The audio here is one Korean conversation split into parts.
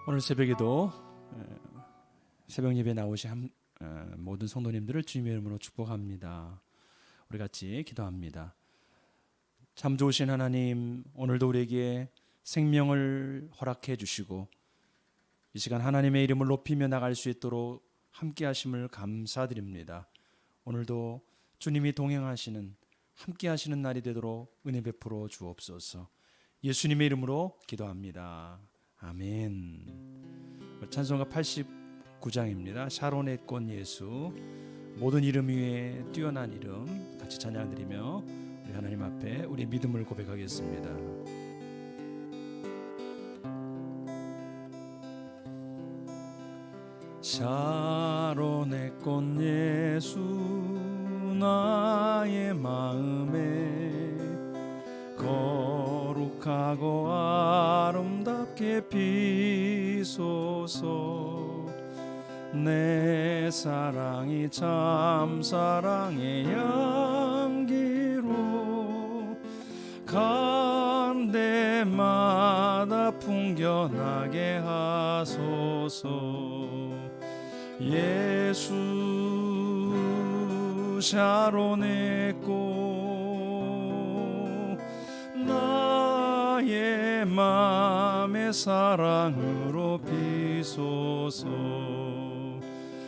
오늘 새벽에도 새벽 예배 나오신 모든 성도님들을 주님의 이름으로 축복합니다. 우리 같이 기도합니다. 참 좋으신 하나님, 오늘도 우리에게 생명을 허락해 주시고 이 시간 하나님의 이름을 높이며 나갈 수 있도록 함께 하심을 감사드립니다. 오늘도 주님이 동행하시는, 함께 하시는 날이 되도록 은혜 베풀어 주옵소서. 예수님의 이름으로 기도합니다. 아멘. 찬송가 89장입니다. 샤론의 꽃 예수, 모든 이름 위에 뛰어난 이름, 같이 찬양드리며 우리 하나님 앞에 우리 믿음을 고백하겠습니다. 샤론의 꽃 예수, 나의 마음에 거룩하고 아름답게 비소서. 내 사랑이 참 사랑의 향기로 간 데마다 풍겨나게 하소서. 예수 샤론의 꽃, 나의 맘의 사랑으로 비소서.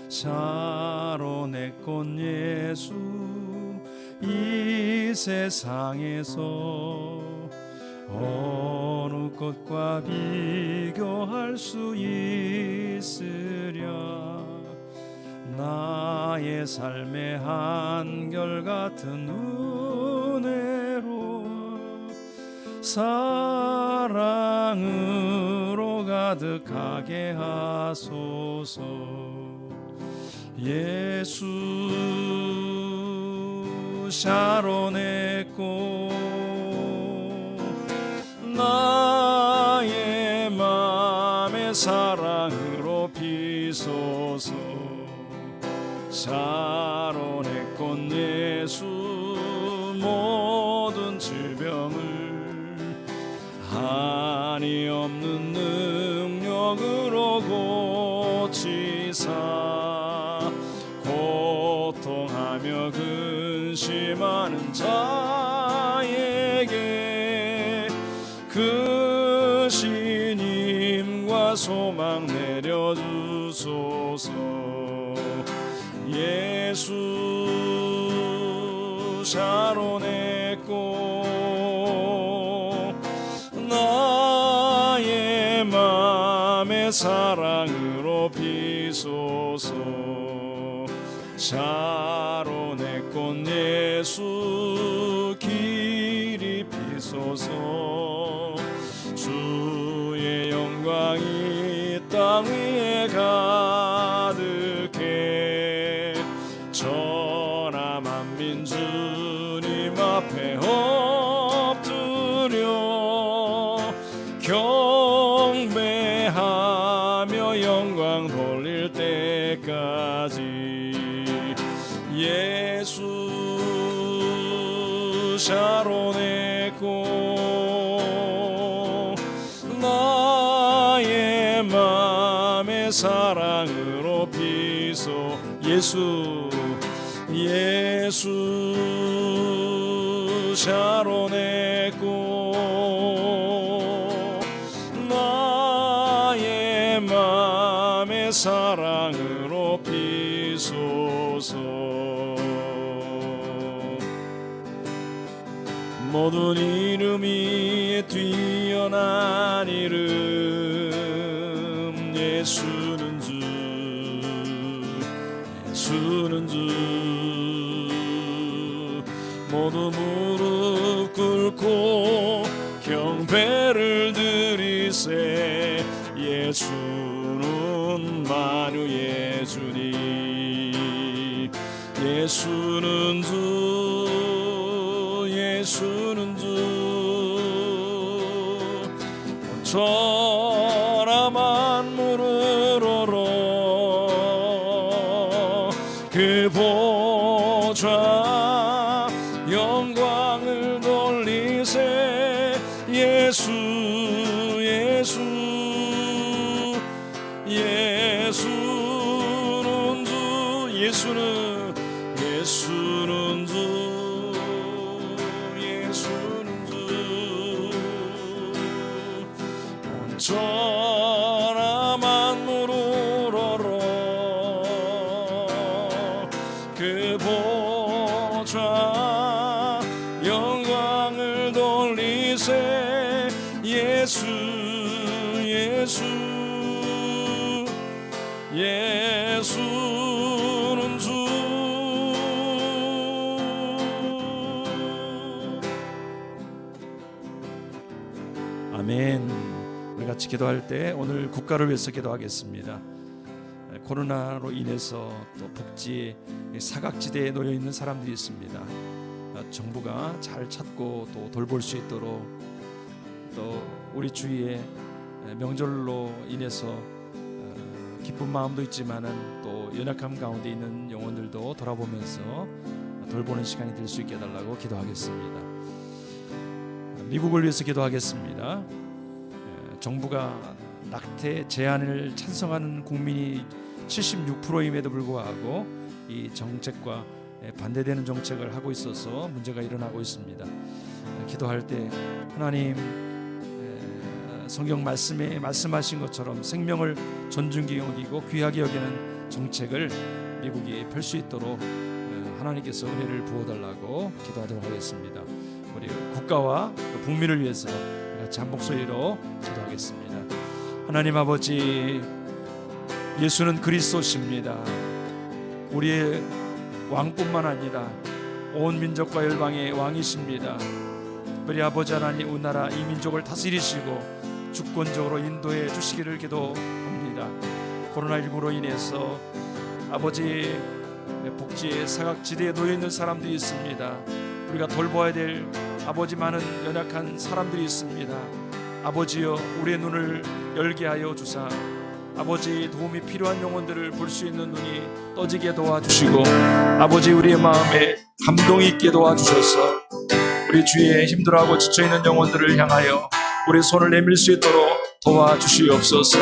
샤론의 꽃 예수, 이 세상에서 어느 꽃과 비교할 수 있으랴. 나의 삶의 한결같은 은혜로 사랑으로 가득하게 하소서. 예수 샤론의 꽃, 나의 맘의 사랑으로 비소서. 샤론의 꽃 예수, 모든 질병을 한이 없는 능력으로 고치사, 고통하며 근심하는 자에게 그 신임과 소망 내려주소서. 예수 샤론의 꽃, 나의 맘의 사랑으로 비소서. 샤론의 꽃 예수, 길이 비소서. 주의 영광이 땅 위에 가득해 전하 만민 주님 앞에 엎드려 경배하며 영광 돌릴 때까지. 예수 샤론의 꽃, 나의 맘의 사랑으로 비소. 예수 샤론의 꽃, 나의 맘의 사랑으로 비소서. 모든 이름이 뛰어난 이름, 예수는 주, 예수는 주. 모두 무릎 꿇고 경배를 드리세. 예수는 만유의 주님, 예수는 주, 예수는 주. 천하 만물을 오러 그 보좌 영광을 돌리세. 예수 예수 예수는 주, 예수는 주, 예수는 주. 온전한 만물 우러러 그 보좌 영광을 돌리세. 예수, 예수, 예수는 주. 아멘. 우리 같이 기도할 때 오늘 국가를 위해서 기도하겠습니다. 코로나로 인해서 또 복지 사각지대에 놓여 있는 사람들이 있습니다. 정부가 잘 찾고 또 돌볼 수 있도록, 또 우리 주위에 명절로 인해서 기쁜 마음도 있지만은 또 연약함 가운데 있는 영혼들도 돌아보면서 돌보는 시간이 될 수 있게 해달라고 기도하겠습니다. 미국을 위해서 기도하겠습니다. 정부가 낙태 제한을 찬성하는 국민이 76%임에도 불구하고 이 정책과 반대되는 정책을 하고 있어서 문제가 일어나고 있습니다. 기도할 때 하나님, 성경 말씀에 말씀하신 것처럼 생명을 존중히 여기고 귀하게 여기는 정책을 미국이 펼 수 있도록 하나님께서 은혜를 부어달라고 기도하도록 하겠습니다. 우리 국가와 국민을 위해서 같이 한 목소리로 기도하겠습니다. 하나님 아버지, 예수는 그리스도십니다. 우리의 왕뿐만 아니라 온 민족과 열방의 왕이십니다. 특별히 아버지 하나님, 우리나라 이 민족을 다스리시고 주권적으로 인도해 주시기를 기도합니다. 코로나19로 인해서 아버지 복지의 사각지대에 놓여있는 사람들이 있습니다. 우리가 돌봐야 될 아버지 많은 연약한 사람들이 있습니다. 아버지여, 우리의 눈을 열게 하여 주사 아버지 도움이 필요한 영혼들을 볼 수 있는 눈이 떠지게 도와주시고, 아버지 우리의 마음에 감동이 있게 도와주셔서 우리 주위에 힘들어하고 지쳐있는 영혼들을 향하여 우리 손을 내밀 수 있도록 도와주시옵소서.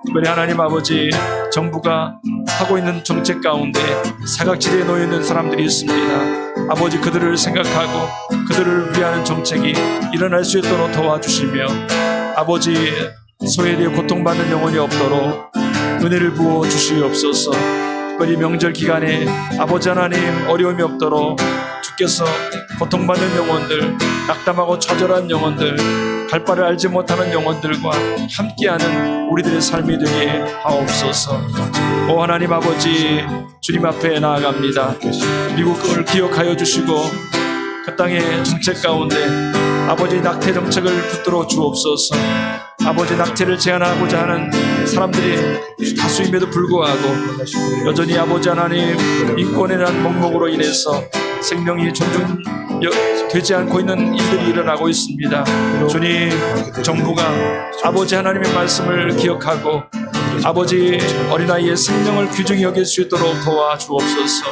특별히 하나님 아버지, 정부가 하고 있는 정책 가운데 사각지대에 놓여 있는 사람들이 있습니다. 아버지, 그들을 생각하고 그들을 위하는 정책이 일어날 수 있도록 도와주시며, 아버지 소외되어 고통받는 영혼이 없도록 은혜를 부어 주시옵소서. 특별히 명절 기간에 아버지 하나님 어려움이 없도록 주께서 고통받는 영혼들, 낙담하고 좌절한 영혼들, 갈 바를 알지 못하는 영혼들과 함께하는 우리들의 삶이 되게 하옵소서. 오 하나님 아버지, 주님 앞에 나아갑니다. 미국을 기억하여 주시고 그 땅의 정책 가운데 아버지 낙태 정책을 붙들어 주옵소서. 아버지 낙태를 제한하고자 하는 사람들이 다수임에도 불구하고 여전히 아버지 하나님 인권이라는 목록으로 인해서 생명이 존중되지 않고 있는 일들이 일어나고 있습니다. 주님, 정부가 아버지 하나님의 말씀을 기억하고 아버지 어린아이의 생명을 귀중히 여길 수 있도록 도와주옵소서.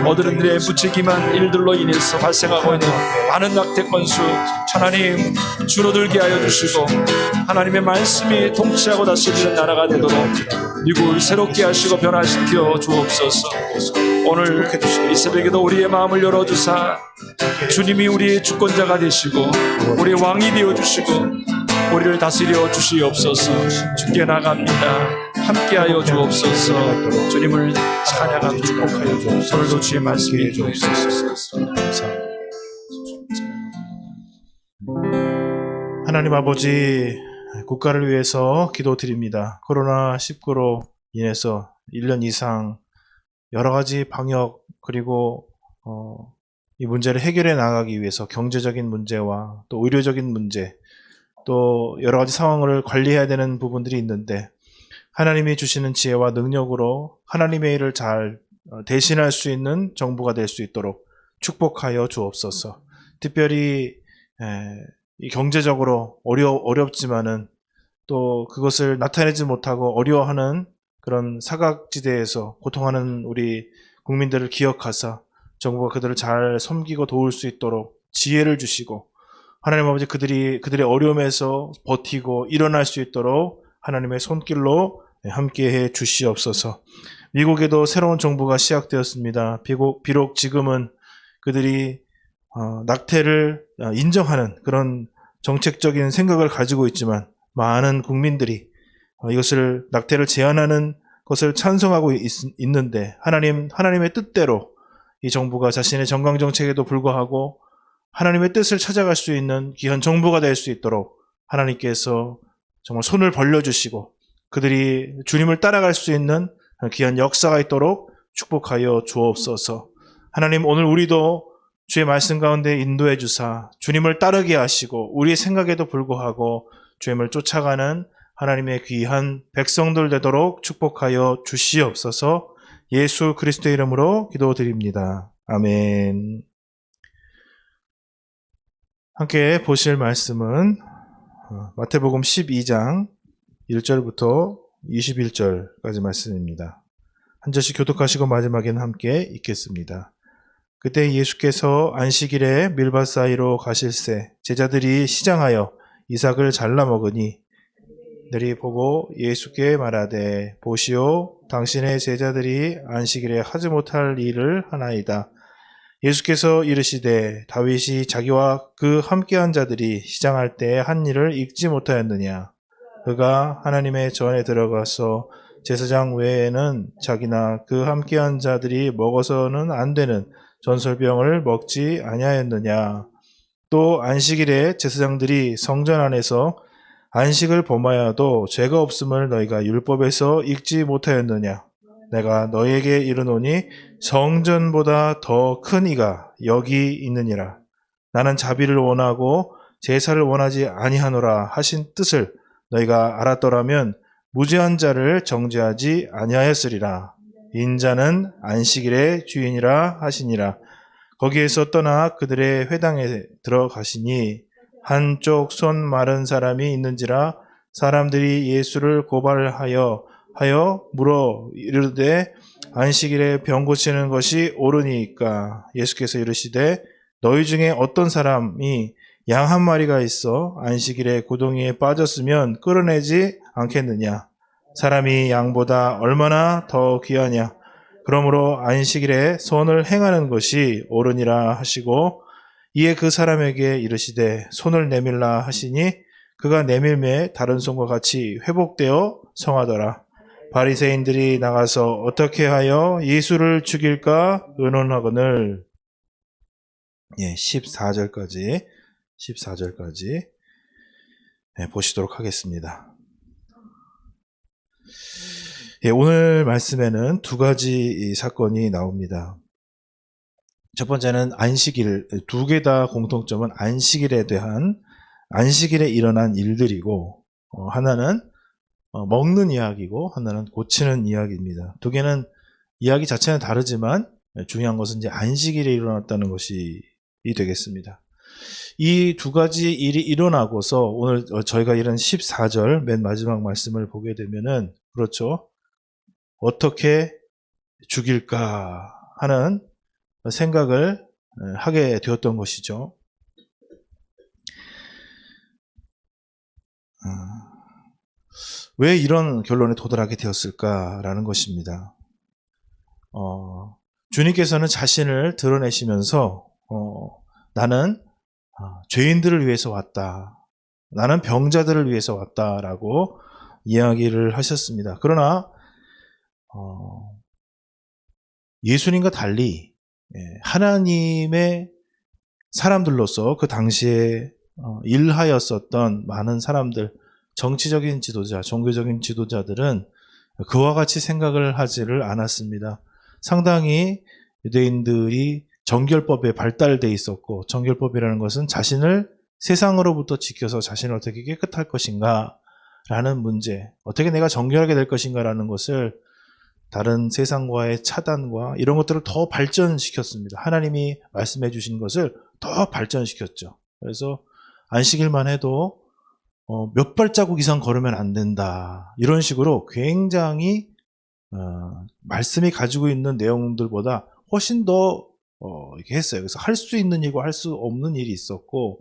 어른들의 무책임한 일들로 인해서 발생하고 있는 많은 낙태 건수 하나님 줄어들게 하여 주시고, 하나님의 말씀이 통치하고 다스리는 나라가 되도록 미국을 새롭게 하시고 변화시켜 주옵소서. 오늘 이 새벽에도 우리의 마음을 열어주사 주님이 우리의 주권자가 되시고 우리의 왕이 되어주시고 우리를 다스려 주시옵소서. 주께 나갑니다. 함께하여 주옵소서. 주님을 찬양하고 축복하여 주옵소서. 오늘도 주의 말씀이 주옵소서. 하나님 아버지, 국가를 위해서 기도드립니다. 코로나19로 인해서 1년 이상 여러 가지 방역 그리고 이 문제를 해결해 나가기 위해서 경제적인 문제와 또 의료적인 문제, 또 여러 가지 상황을 관리해야 되는 부분들이 있는데 하나님이 주시는 지혜와 능력으로 하나님의 일을 잘 대신할 수 있는 정부가 될 수 있도록 축복하여 주옵소서. 특별히 이 경제적으로 어렵지만은 또 그것을 나타내지 못하고 어려워하는 그런 사각지대에서 고통하는 우리 국민들을 기억하사 정부가 그들을 잘 섬기고 도울 수 있도록 지혜를 주시고, 하나님 아버지 그들의 어려움에서 버티고 일어날 수 있도록 하나님의 손길로 함께해 주시옵소서. 미국에도 새로운 정부가 시작되었습니다. 비록 지금은 그들이 낙태를 인정하는 그런 정책적인 생각을 가지고 있지만 많은 국민들이 이것을 낙태를 제한하는 것을 찬성하고 있는데 하나님의 뜻대로 이 정부가 자신의 정강 정책에도 불구하고 하나님의 뜻을 찾아갈 수 있는 귀한 정부가 될 수 있도록 하나님께서 정말 손을 벌려주시고 그들이 주님을 따라갈 수 있는 귀한 역사가 있도록 축복하여 주옵소서. 하나님, 오늘 우리도 주의 말씀 가운데 인도해 주사 주님을 따르게 하시고 우리의 생각에도 불구하고 주님을 쫓아가는 하나님의 귀한 백성들 되도록 축복하여 주시옵소서. 예수 그리스도의 이름으로 기도드립니다. 아멘. 함께 보실 말씀은 마태복음 12장 1절부터 21절까지 말씀입니다. 한 절씩 교독하시고 마지막에는 함께 읽겠습니다. 그때 예수께서 안식일에 밀밭 사이로 가실새 제자들이 시장하여 이삭을 잘라 먹으니 들이 보고 예수께 말하되 보시오 당신의 제자들이 안식일에 하지 못할 일을 하나이다. 예수께서 이르시되 다윗이 자기와 그 함께한 자들이 시장할 때 한 일을 읽지 못하였느냐. 그가 하나님의 전에 들어가서 제사장 외에는 자기나 그 함께한 자들이 먹어서는 안 되는 전설병을 먹지 아니하였느냐. 또 안식일에 제사장들이 성전 안에서 안식을 범하여도 죄가 없음을 너희가 율법에서 읽지 못하였느냐. 내가 너희에게 이르노니 성전보다 더 큰 이가 여기 있느니라. 나는 자비를 원하고 제사를 원하지 아니하노라 하신 뜻을 너희가 알았더라면 무죄한 자를 정죄하지 아니하였으리라. 인자는 안식일의 주인이라 하시니라. 거기에서 떠나 그들의 회당에 들어가시니 한쪽 손 마른 사람이 있는지라 사람들이 예수를 고발하여 물어 이르되 안식일에 병 고치는 것이 옳으니까. 예수께서 이르시되 너희 중에 어떤 사람이 양 한 마리가 있어 안식일에 구덩이에 빠졌으면 끌어내지 않겠느냐. 사람이 양보다 얼마나 더 귀하냐. 그러므로 안식일에 선을 행하는 것이 옳으니라 하시고 이에 그 사람에게 이르시되 손을 내밀라 하시니 그가 내밀매 다른 손과 같이 회복되어 성하더라. 바리새인들이 나가서 어떻게 하여 예수를 죽일까 의논하거늘. 14절까지 보시도록 하겠습니다. 오늘 말씀에는 두 가지 사건이 나옵니다. 첫 번째는 안식일, 두 개 다 공통점은 안식일에 일어난 일들이고, 하나는 먹는 이야기고, 하나는 고치는 이야기입니다. 두 개는 이야기 자체는 다르지만, 중요한 것은 이제 안식일에 일어났다는 것이 되겠습니다. 이 두 가지 일이 일어나고서 오늘 저희가 이런 14절 맨 마지막 말씀을 보게 되면은, 그렇죠. 어떻게 죽일까 하는 생각을 하게 되었던 것이죠. 왜 이런 결론에 도달하게 되었을까라는 것입니다. 주님께서는 자신을 드러내시면서 나는 죄인들을 위해서 왔다. 나는 병자들을 위해서 왔다라고 이야기를 하셨습니다. 그러나 예수님과 달리 하나님의 사람들로서 그 당시에 일하였었던 많은 사람들, 정치적인 지도자, 종교적인 지도자들은 그와 같이 생각을 하지를 않았습니다. 상당히 유대인들이 정결법에 발달돼 있었고, 정결법이라는 것은 자신을 세상으로부터 지켜서 자신을 어떻게 깨끗할 것인가 라는 문제, 어떻게 내가 정결하게 될 것인가 라는 것을 다른 세상과의 차단과 이런 것들을 더 발전시켰습니다. 하나님이 말씀해 주신 것을 더 발전시켰죠. 그래서 안식일만 해도 몇 발자국 이상 걸으면 안 된다. 이런 식으로 굉장히 말씀이 가지고 있는 내용들보다 훨씬 더 이렇게 했어요. 그래서 할 수 있는 일과 할 수 없는 일이 있었고,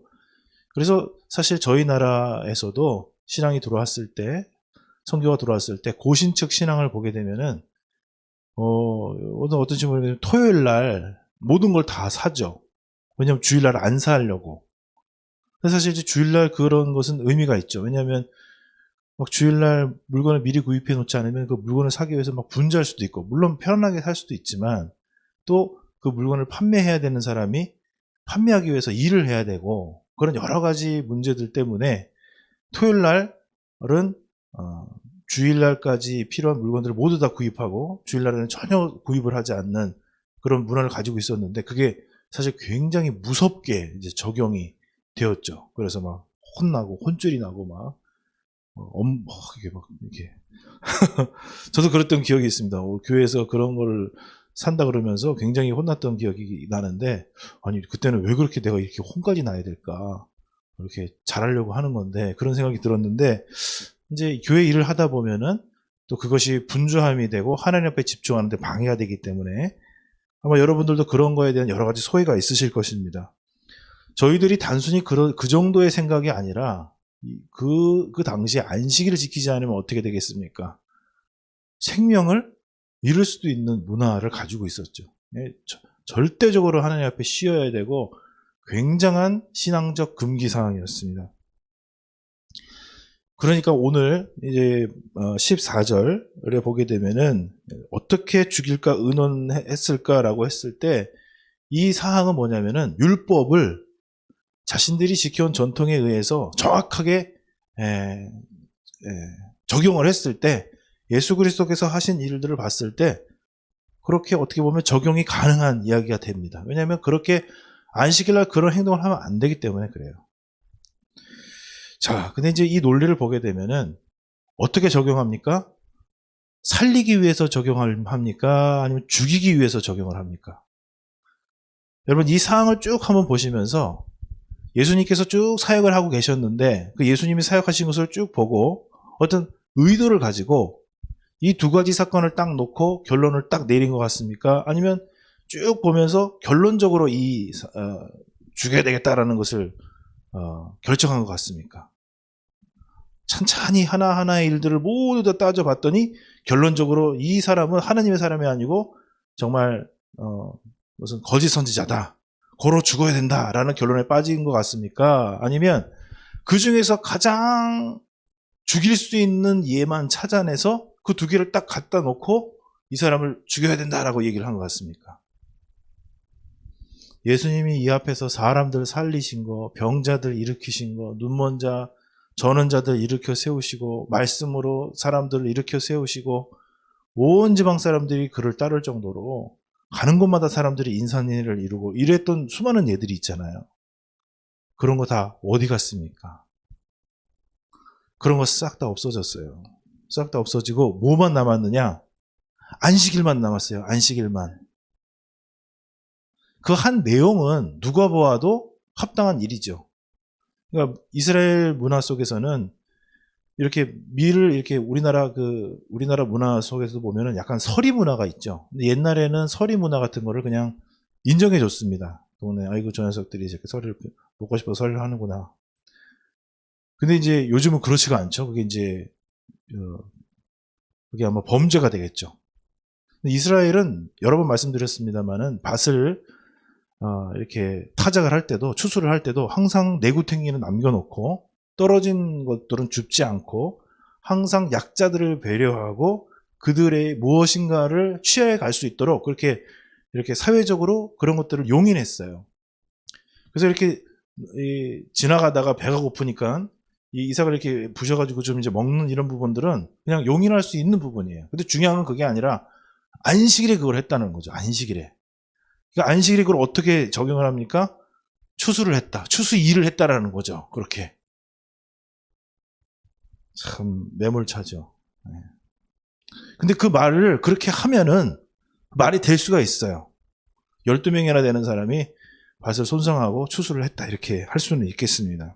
그래서 사실 저희 나라에서도 신앙이 들어왔을 때 선교가 들어왔을 때 고신측 신앙을 보게 되면은 어떤지 모르겠는데 토요일 날 모든 걸 다 사죠. 왜냐하면 주일날 안 사려고. 근데 사실 이제 주일날 그런 것은 의미가 있죠. 왜냐하면 막 주일날 물건을 미리 구입해 놓지 않으면 그 물건을 사기 위해서 막 분주할 수도 있고, 물론 편안하게 살 수도 있지만 또 그 물건을 판매해야 되는 사람이 판매하기 위해서 일을 해야 되고, 그런 여러 가지 문제들 때문에 토요일 날은 주일날까지 필요한 물건들을 모두 다 구입하고 주일날에는 전혀 구입을 하지 않는 그런 문화를 가지고 있었는데, 그게 사실 굉장히 무섭게 이제 적용이 되었죠. 그래서 막 혼나고 혼쭐이 나고 막 이게 막 이렇게 저도 그랬던 기억이 있습니다. 교회에서 그런 걸 산다 그러면서 굉장히 혼났던 기억이 나는데, 아니 그때는 왜 그렇게 내가 이렇게 혼까지 나야 될까? 이렇게 잘하려고 하는 건데, 그런 생각이 들었는데, 이제 교회 일을 하다 보면은 또 그것이 분주함이 되고 하나님 앞에 집중하는데 방해가 되기 때문에 아마 여러분들도 그런 거에 대한 여러 가지 소외가 있으실 것입니다. 저희들이 단순히 그 정도의 생각이 아니라 그 당시에 안식일을 지키지 않으면 어떻게 되겠습니까? 생명을 잃을 수도 있는 문화를 가지고 있었죠. 절대적으로 하나님 앞에 쉬어야 되고 굉장한 신앙적 금기 사항이었습니다. 그러니까 오늘 이제 14절에 보게 되면은 어떻게 죽일까 의논했을까라고 했을 때, 이 사항은 뭐냐면은 율법을 자신들이 지켜온 전통에 의해서 정확하게 적용을 했을 때, 예수 그리스도께서 하신 일들을 봤을 때 그렇게 어떻게 보면 적용이 가능한 이야기가 됩니다. 왜냐하면 그렇게 안식일날 그런 행동을 하면 안 되기 때문에 그래요. 자, 근데 이제 이 논리를 보게 되면은 어떻게 적용합니까? 살리기 위해서 적용을 합니까? 아니면 죽이기 위해서 적용을 합니까? 여러분, 이 사항을 쭉 한번 보시면서 예수님께서 쭉 사역을 하고 계셨는데, 그 예수님이 사역하신 것을 쭉 보고 어떤 의도를 가지고 이 두 가지 사건을 딱 놓고 결론을 딱 내린 것 같습니까? 아니면 쭉 보면서 결론적으로 죽여야 되겠다라는 것을 결정한 것 같습니까? 찬찬히 하나하나의 일들을 모두 다 따져봤더니 결론적으로 이 사람은 하나님의 사람이 아니고 정말 무슨 거짓 선지자다, 고로 죽어야 된다라는 결론에 빠진 것 같습니까? 아니면 그 중에서 가장 죽일 수 있는 예만 찾아내서 그 두 개를 딱 갖다 놓고 이 사람을 죽여야 된다라고 얘기를 한 것 같습니까? 예수님이 이 앞에서 사람들 살리신 거, 병자들 일으키신 거, 눈먼 자, 저는 자들 일으켜 세우시고, 말씀으로 사람들을 일으켜 세우시고, 온 지방 사람들이 그를 따를 정도로 가는 곳마다 사람들이 인산인해를 이루고 이랬던 수많은 예들이 있잖아요. 그런 거 다 어디 갔습니까? 그런 거 싹 다 없어졌어요. 싹 다 없어지고 뭐만 남았느냐? 안식일만 남았어요. 안식일만. 그 한 내용은 누가 보아도 합당한 일이죠. 그러니까 이스라엘 문화 속에서는 이렇게 밀을 이렇게 우리나라 문화 속에서도 보면은 약간 서리 문화가 있죠. 근데 옛날에는 서리 문화 같은 거를 그냥 인정해 줬습니다. 동네, 아이고 저 녀석들이 이렇게 서리를 먹고 싶어서 서리를 하는구나. 근데 이제 요즘은 그렇지가 않죠. 그게 이제 그게 아마 범죄가 되겠죠. 이스라엘은 여러 번 말씀드렸습니다만은 밭을 이렇게 타작을 할 때도, 추수를 할 때도 항상 내구탱이는 남겨놓고 떨어진 것들은 줍지 않고 항상 약자들을 배려하고 그들의 무엇인가를 취해 갈 수 있도록 그렇게 이렇게 사회적으로 그런 것들을 용인했어요. 그래서 이렇게 지나가다가 배가 고프니까 이 이삭을 이렇게 부셔가지고 좀 이제 먹는 이런 부분들은 그냥 용인할 수 있는 부분이에요. 근데 중요한 건 그게 아니라 안식일에 그걸 했다는 거죠. 안식일에. 그러니까 안식일에 그걸 어떻게 적용을 합니까? 추수를 했다. 추수 일을 했다라는 거죠. 그렇게. 참 매몰차죠. 근데 그 말을 그렇게 하면은 말이 될 수가 있어요. 12명이나 되는 사람이 밭을 손성하고 추수를 했다. 이렇게 할 수는 있겠습니다.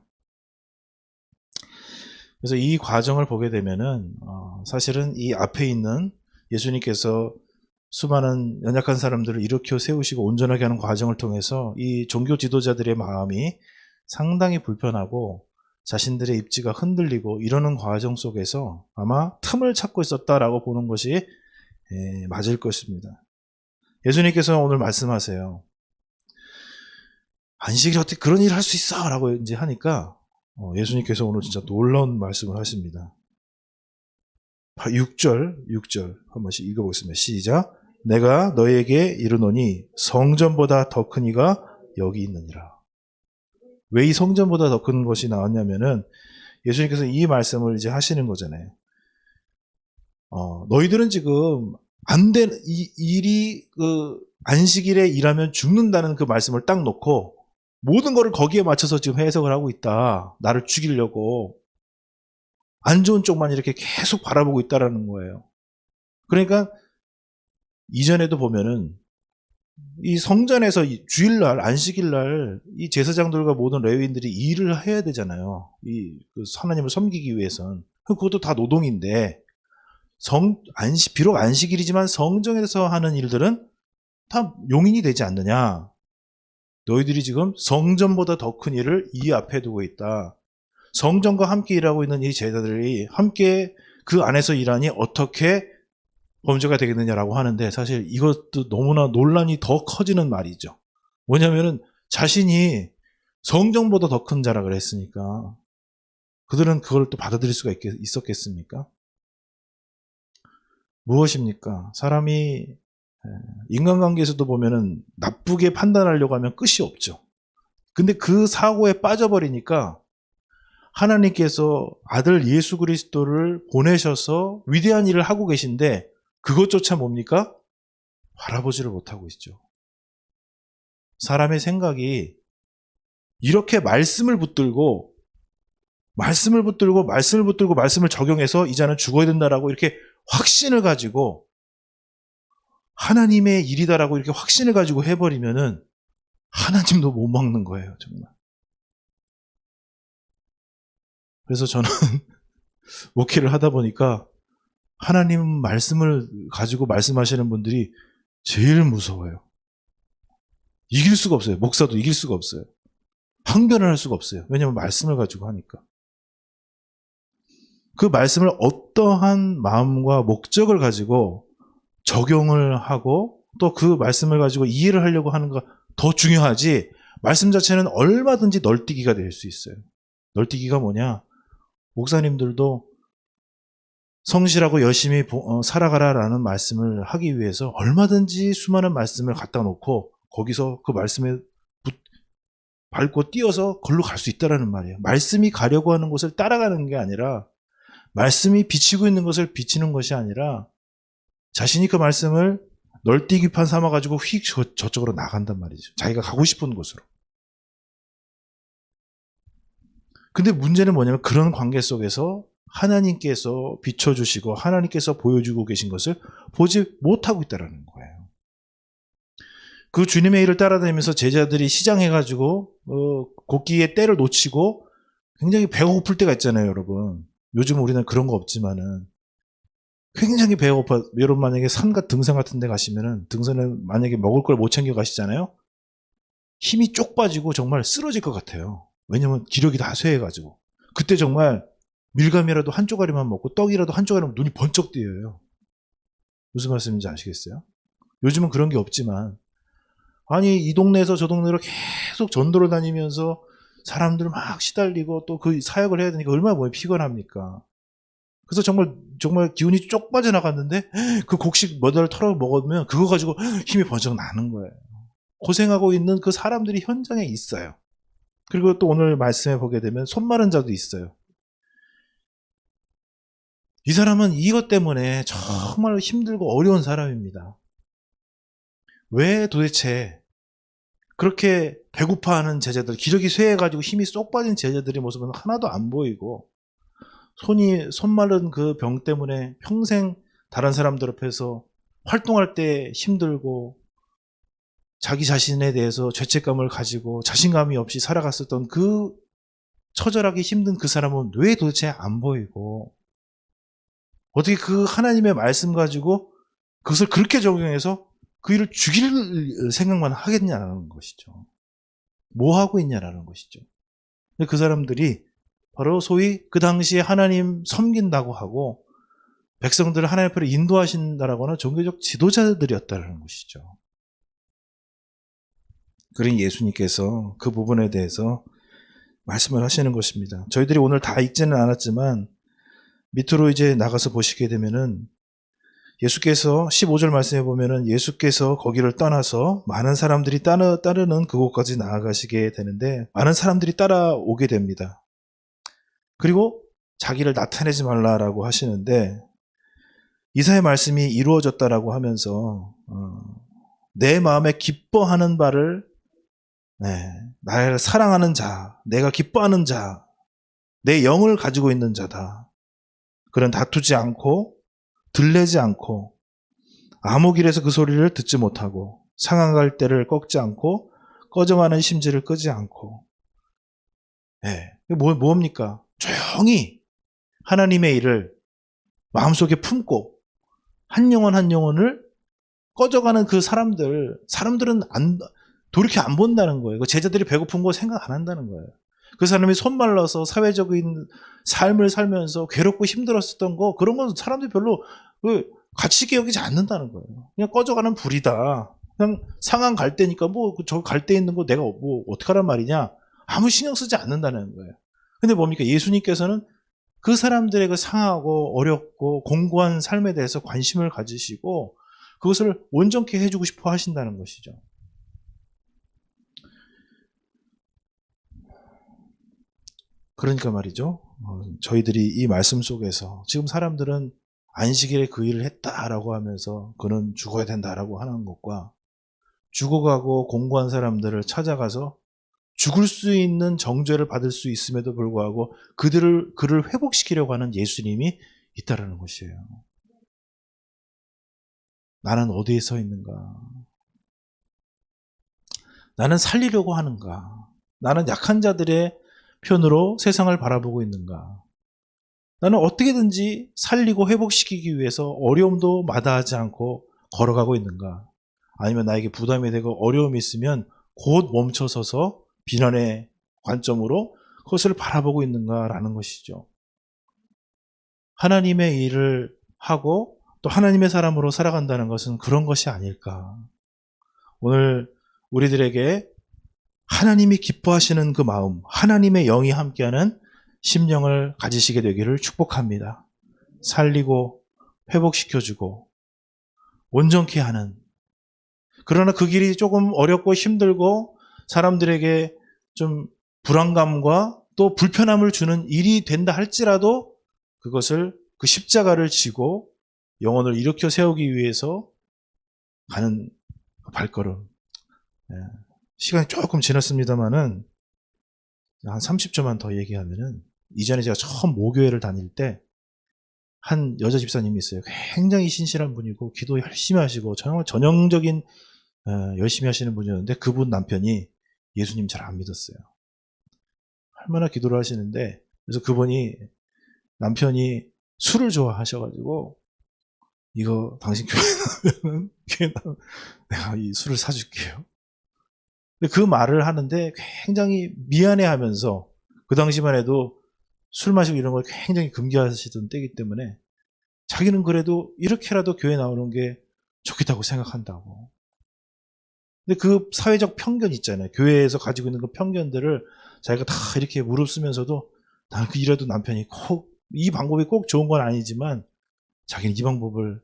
그래서 이 과정을 보게 되면은 사실은 이 앞에 있는 예수님께서 수많은 연약한 사람들을 일으켜 세우시고 온전하게 하는 과정을 통해서 이 종교 지도자들의 마음이 상당히 불편하고 자신들의 입지가 흔들리고 이러는 과정 속에서 아마 틈을 찾고 있었다라고 보는 것이 맞을 것입니다. 예수님께서 오늘 말씀하세요. 안식일에 어떻게 그런 일을 할 수 있어? 라고 이제 하니까 예수님께서 오늘 진짜 놀라운 말씀을 하십니다. 6절 한 번씩 읽어보겠습니다. 시작. 내가 너에게 이르노니 성전보다 더 큰 이가 여기 있느니라. 왜 이 성전보다 더 큰 것이 나왔냐면은 예수님께서 이 말씀을 이제 하시는 거잖아요. 너희들은 지금 안 된 일이 그 안식일에 일하면 죽는다는 그 말씀을 딱 놓고 모든 거를 거기에 맞춰서 지금 해석을 하고 있다. 나를 죽이려고. 안 좋은 쪽만 이렇게 계속 바라보고 있다라는 거예요. 그러니까 이전에도 보면은 이 성전에서 주일날, 안식일날 이 제사장들과 모든 레위인들이 일을 해야 되잖아요. 그 하나님을 섬기기 위해선. 그것도 다 노동인데 비록 안식일이지만 성전에서 하는 일들은 다 용인이 되지 않느냐. 너희들이 지금 성전보다 더 큰 일을 이 앞에 두고 있다. 성전과 함께 일하고 있는 이 제자들이 함께 그 안에서 일하니 어떻게 범죄가 되겠느냐라고 하는데 사실 이것도 너무나 논란이 더 커지는 말이죠. 뭐냐면은 자신이 성전보다 더 큰 자라 그랬으니까 그들은 그걸 또 받아들일 수가 있었겠습니까? 무엇입니까? 사람이 인간관계에서도 보면은 나쁘게 판단하려고 하면 끝이 없죠. 근데 그 사고에 빠져버리니까 하나님께서 아들 예수 그리스도를 보내셔서 위대한 일을 하고 계신데 그것조차 뭡니까? 바라보지를 못하고 있죠. 사람의 생각이 이렇게 말씀을 붙들고 말씀을 적용해서 이제는 죽어야 된다라고 이렇게 확신을 가지고 하나님의 일이다라고 이렇게 확신을 가지고 해버리면은 하나님도 못 막는 거예요, 정말. 그래서 저는 목회를 하다 보니까 하나님 말씀을 가지고 말씀하시는 분들이 제일 무서워요. 이길 수가 없어요. 목사도 이길 수가 없어요. 항변을 할 수가 없어요. 왜냐하면 말씀을 가지고 하니까. 그 말씀을 어떠한 마음과 목적을 가지고 적용을 하고 또 그 말씀을 가지고 이해를 하려고 하는 거 더 중요하지. 말씀 자체는 얼마든지 널뛰기가 될 수 있어요. 널뛰기가 뭐냐? 목사님들도 성실하고 열심히 살아가라라는 말씀을 하기 위해서 얼마든지 수많은 말씀을 갖다 놓고 거기서 그 말씀에 밟고 뛰어서 걸로 갈 수 있다라는 말이에요. 말씀이 가려고 하는 곳을 따라가는 게 아니라 말씀이 비치고 있는 것을 비치는 것이 아니라 자신이 그 말씀을 널뛰기판 삼아가지고 휙 저쪽으로 나간단 말이죠. 자기가 가고 싶은 곳으로. 근데 문제는 뭐냐면 그런 관계 속에서 하나님께서 비춰주시고 하나님께서 보여주고 계신 것을 보지 못하고 있다는 거예요. 그 주님의 일을 따라다니면서 제자들이 시장해가지고 곡기의 때를 놓치고 굉장히 배가 고플 때가 있잖아요, 여러분. 요즘 우리는 그런 거 없지만은 굉장히 배가 고파. 여러분 만약에 등산 같은 데 가시면은 등산에 만약에 먹을 걸 못 챙겨 가시잖아요. 힘이 쪽 빠지고 정말 쓰러질 것 같아요. 왜냐면 기력이 다 쇠해가지고. 그때 정말 밀감이라도 한 쪼가리만 먹고 떡이라도 한 쪼가리만 눈이 번쩍 뜨여요. 무슨 말씀인지 아시겠어요? 요즘은 그런 게 없지만 아니 이 동네에서 저 동네로 계속 전도를 다니면서 사람들 막 시달리고 또 그 사역을 해야 되니까 얼마나 몸이 피곤합니까? 그래서 정말 기운이 쪽 빠져나갔는데 그 곡식 몇 알 털어 먹으면 그거 가지고 힘이 번쩍 나는 거예요. 고생하고 있는 그 사람들이 현장에 있어요. 그리고 또 오늘 말씀에 보게 되면 손 마른 자도 있어요. 이 사람은 이것 때문에 정말 힘들고 어려운 사람입니다. 왜 도대체 그렇게 배고파하는 제자들, 기력이 쇠해가지고 힘이 쏙 빠진 제자들의 모습은 하나도 안 보이고 손 마른 그 병 때문에 평생 다른 사람들 앞에서 활동할 때 힘들고 자기 자신에 대해서 죄책감을 가지고 자신감이 없이 살아갔었던 그 처절하게 힘든 그 사람은 왜 도대체 안 보이고 어떻게 그 하나님의 말씀 가지고 그것을 그렇게 적용해서 그 일을 죽일 생각만 하겠냐라는 것이죠. 뭐 하고 있냐라는 것이죠. 근데 그 사람들이 바로 소위 그 당시에 하나님 섬긴다고 하고 백성들을 하나님 앞으로 인도하신다라고 하는 종교적 지도자들이었다는 것이죠. 그러니 예수님께서 그 부분에 대해서 말씀을 하시는 것입니다. 저희들이 오늘 다 읽지는 않았지만 밑으로 이제 나가서 보시게 되면은 예수께서 15절 말씀해 보면은 예수께서 거기를 떠나서 많은 사람들이 따르는 그곳까지 나아가시게 되는데 많은 사람들이 따라오게 됩니다. 그리고 자기를 나타내지 말라라고 하시는데 이사의 말씀이 이루어졌다라고 하면서 내 마음에 기뻐하는 바를 나를 사랑하는 자, 내가 기뻐하는 자, 내 영을 가지고 있는 자다. 그는 다투지 않고 들레지 않고 아무 길에서 그 소리를 듣지 못하고 상한 때를 꺾지 않고 꺼져가는 심지를 끄지 않고 뭡니까? 조용히 하나님의 일을 마음속에 품고 한 영혼 한 영혼을 꺼져가는 그 사람들은 돌이켜 안 본다는 거예요. 제자들이 배고픈 거 생각 안 한다는 거예요. 그 사람이 손말라서 사회적인 삶을 살면서 괴롭고 힘들었었던 거 그런 건 사람들이 별로 가치있게 여기지 않는다는 거예요. 그냥 꺼져가는 불이다. 그냥 상한 갈대니까 저 갈대 있는 거 내가 어떡하란 말이냐. 아무 신경 쓰지 않는다는 거예요. 근데 뭡니까? 예수님께서는 그 사람들의 그 상하고 어렵고 공고한 삶에 대해서 관심을 가지시고 그것을 온전케 해주고 싶어 하신다는 것이죠. 그러니까 말이죠. 저희들이 이 말씀 속에서 지금 사람들은 안식일에 그 일을 했다라고 하면서 그는 죽어야 된다라고 하는 것과 죽어가고 공고한 사람들을 찾아가서 죽을 수 있는 정죄를 받을 수 있음에도 불구하고 그를 회복시키려고 하는 예수님이 있다라는 것이에요. 나는 어디에 서 있는가? 나는 살리려고 하는가? 나는 약한 자들의 편으로 세상을 바라보고 있는가? 나는 어떻게든지 살리고 회복시키기 위해서 어려움도 마다하지 않고 걸어가고 있는가? 아니면 나에게 부담이 되고 어려움이 있으면 곧 멈춰서서 비난의 관점으로 그것을 바라보고 있는가라는 것이죠. 하나님의 일을 하고 또 하나님의 사람으로 살아간다는 것은 그런 것이 아닐까. 오늘 우리들에게 하나님이 기뻐하시는 그 마음, 하나님의 영이 함께하는 심령을 가지시게 되기를 축복합니다. 살리고 회복시켜주고 온전케 하는, 그러나 그 길이 조금 어렵고 힘들고 사람들에게 좀 불안감과 또 불편함을 주는 일이 된다 할지라도 그것을 그 십자가를 지고 영혼을 일으켜 세우기 위해서 가는 발걸음. 시간이 조금 지났습니다만은 한 30초만 더 얘기하면은 이전에 제가 처음 모교회를 다닐 때 한 여자 집사님이 있어요. 굉장히 신실한 분이고 기도 열심히 하시고 정말 전형적인 열심히 하시는 분이었는데 그분 남편이 예수님 잘 안 믿었어요. 얼마나 기도를 하시는데 그래서 그분이 남편이 술을 좋아하셔가지고 이거 당신 교회 나면 내가 이 술을 사줄게요. 근데 그 말을 하는데 굉장히 미안해하면서 그 당시만 해도 술 마시고 이런 걸 굉장히 금기하시던 때이기 때문에 자기는 그래도 이렇게라도 교회 나오는 게 좋겠다고 생각한다고. 근데 그 사회적 편견 있잖아요. 교회에서 가지고 있는 그 편견들을 자기가 다 이렇게 무릅쓰면서도 나는 이래도 남편이 이 방법이 꼭 좋은 건 아니지만 자기는 이 방법을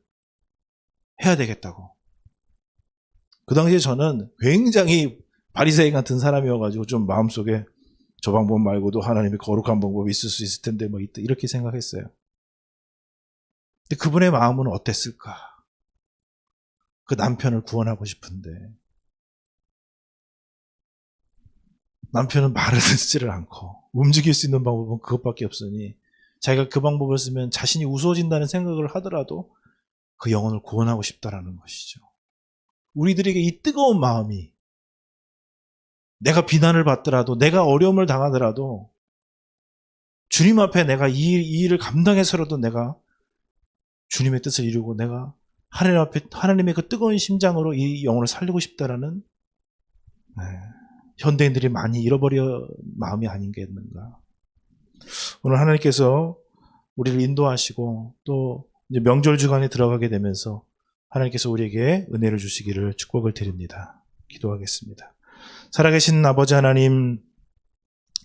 해야 되겠다고. 그 당시에 저는 굉장히 바리새인 같은 사람이어가지고 좀 마음속에 저 방법 말고도 하나님의 거룩한 방법이 있을 수 있을 텐데 뭐 이렇게 생각했어요. 근데 그분의 마음은 어땠을까? 그 남편을 구원하고 싶은데 남편은 말을 듣지를 않고 움직일 수 있는 방법은 그것밖에 없으니 자기가 그 방법을 쓰면 자신이 우스워진다는 생각을 하더라도 그 영혼을 구원하고 싶다라는 것이죠. 우리들에게 이 뜨거운 마음이 내가 비난을 받더라도 내가 어려움을 당하더라도 주님 앞에 내가 이 일을 감당해서라도 내가 주님의 뜻을 이루고 내가 하나님 앞에 하나님의 그 뜨거운 심장으로 이 영혼을 살리고 싶다라는 현대인들이 많이 잃어버려 마음이 아닌겠는가. 오늘 하나님께서 우리를 인도하시고 또 이제 명절 주간에 들어가게 되면서 하나님께서 우리에게 은혜를 주시기를 축복을 드립니다. 기도하겠습니다. 살아계신 아버지 하나님,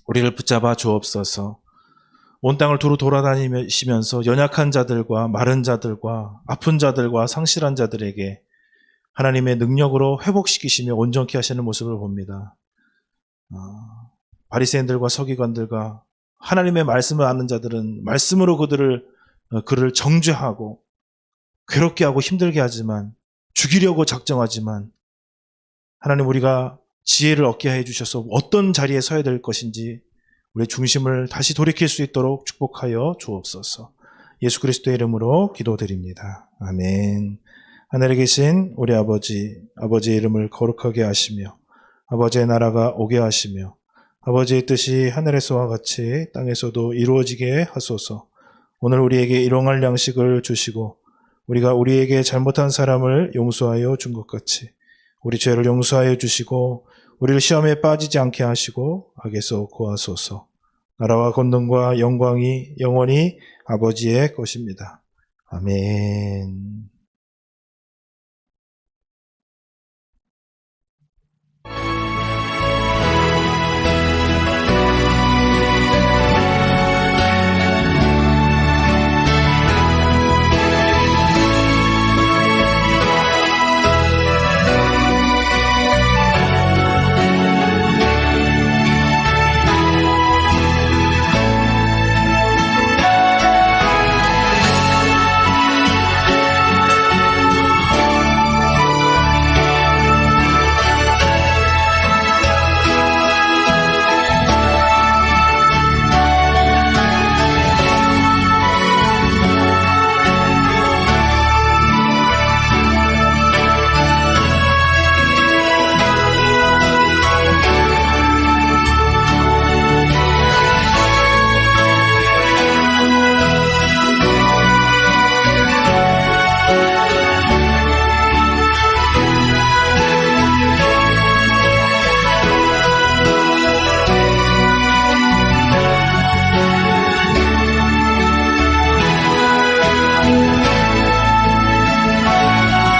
우리를 붙잡아 주옵소서. 온 땅을 두루 돌아다니시면서 연약한 자들과 마른 자들과 아픈 자들과 상실한 자들에게 하나님의 능력으로 회복시키시며 온전케 하시는 모습을 봅니다. 바리새인들과 서기관들과 하나님의 말씀을 아는 자들은 말씀으로 그를 정죄하고 괴롭게 하고 힘들게 하지만, 죽이려고 작정하지만, 하나님, 우리가 지혜를 얻게 해주셔서 어떤 자리에 서야 될 것인지 우리의 중심을 다시 돌이킬 수 있도록 축복하여 주옵소서. 예수 그리스도의 이름으로 기도드립니다. 아멘. 하늘에 계신 우리 아버지의 이름을 거룩하게 하시며 아버지의 나라가 오게 하시며 아버지의 뜻이 하늘에서와 같이 땅에서도 이루어지게 하소서. 오늘 우리에게 일용할 양식을 주시고 우리가 우리에게 잘못한 사람을 용서하여 준 것 같이 우리 죄를 용서하여 주시고 우리를 시험에 빠지지 않게 하시고 악에서 구하소서. 나라와 권능과 영광이 영원히 아버지의 것입니다. 아멘.